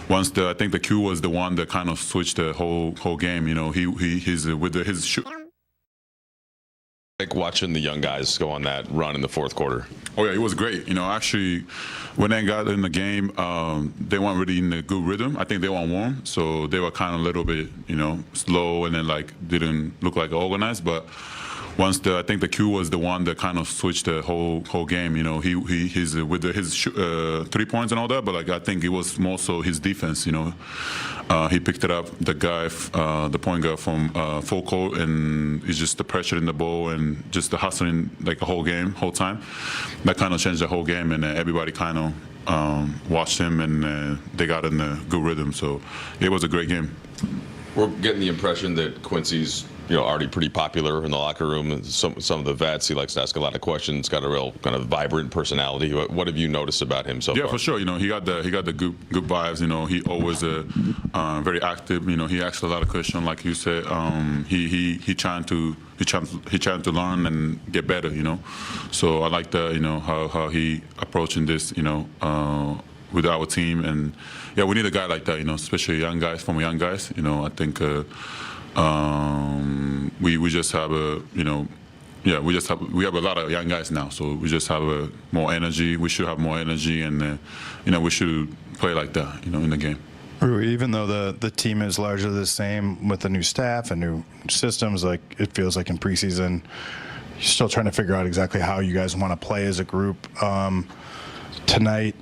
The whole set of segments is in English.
I think the Q was the one that kind of switched the whole game. You know, he's with his shoot. Like watching the young guys go on that run in the fourth quarter. Oh yeah, it was great. You know, actually, when they got in the game, they weren't really in a good rhythm. I think they weren't warm, so they were kind of a little bit, you know, slow and then like didn't look like organized. But I think the Q was the one that kind of switched the whole game. You know, he's with his 3 points and all that, but like I think it was more so his defense. You know, he picked it up, the guy, the point guard from full court, and it's just the pressure in the ball and just the hustling like the whole time. That kind of changed the whole game, and everybody kind of watched him, and they got in a good rhythm. So it was a great game. We're getting the impression that Quincy's, you know, already pretty popular in the locker room. Some of the vets, he likes to ask a lot of questions. Got a real kind of vibrant personality. What have you noticed about him so far? Yeah, for sure. You know, he got the good vibes. You know, he always very active. You know, he asks a lot of questions, like you said. He trying to learn and get better. You know, so I like the, you know, how he approaching this. You know, with our team, and yeah, we need a guy like that. You know, especially young guys. You know, I think. We just have we have a lot of young guys now, so we just have more energy. We should have more energy, and you know, we should play like that, you know, in the game. Even though the team is largely the same with the new staff and new systems, like it feels like in preseason, you're still trying to figure out exactly how you guys want to play as a group. Tonight,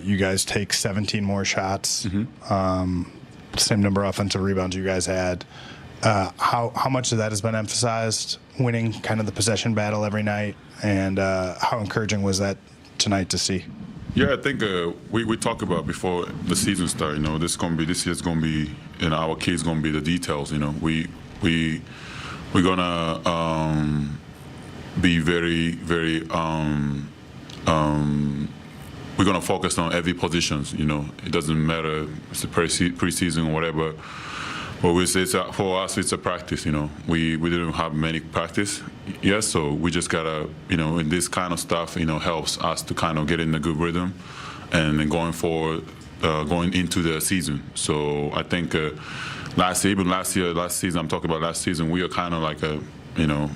you guys take 17 more shots. Mm-hmm. Same number of offensive rebounds you guys had. How much of that has been emphasized, winning kind of the possession battle every night, and how encouraging was that tonight to see? Yeah, I think we talked about before the season started. You know, this year's gonna be, you know, our key is gonna be the details. You know, we're gonna be very we're gonna focus on every positions. You know, it doesn't matter if it's a preseason or whatever. But for us, it's a practice. You know, we didn't have many practice yet, so we just gotta, you know, in this kind of stuff, you know, helps us to kind of get in a good rhythm, and then going forward, going into the season. So I think last season, I'm talking about last season, we were kind of like you know,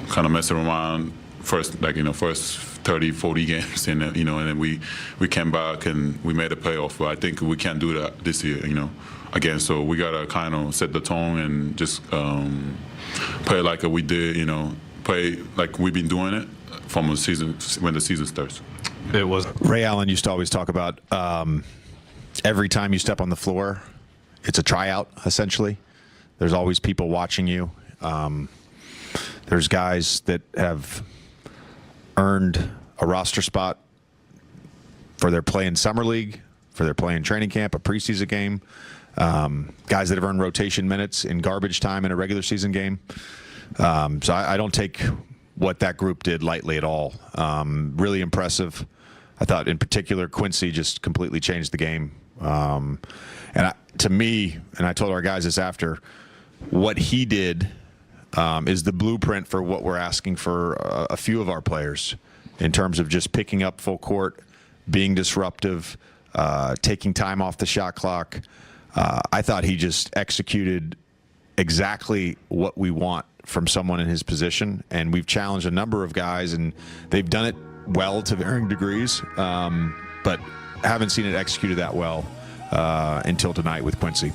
kind of messing around first 30, 40 games, and you know, and then we came back and we made a playoff. But I think we can't do that this year, you know, again. So we gotta kind of set the tone and just play like we did, you know, play like we've been doing it from the season when the season starts. It was Ray Allen used to always talk about every time you step on the floor, it's a tryout essentially. There's always people watching you. There's guys that have earned a roster spot for their play in summer league, for their play in training camp, a preseason game, guys that have earned rotation minutes in garbage time in a regular season game. So I don't take what that group did lightly at all. Really impressive. I thought in particular Quincy just completely changed the game. To me, and I told our guys this after, what he did is the blueprint for what we're asking for a few of our players in terms of just picking up full court, being disruptive, taking time off the shot clock. I thought he just executed exactly what we want from someone in his position, and we've challenged a number of guys, and they've done it well to varying degrees, but haven't seen it executed that well until tonight with Quincy.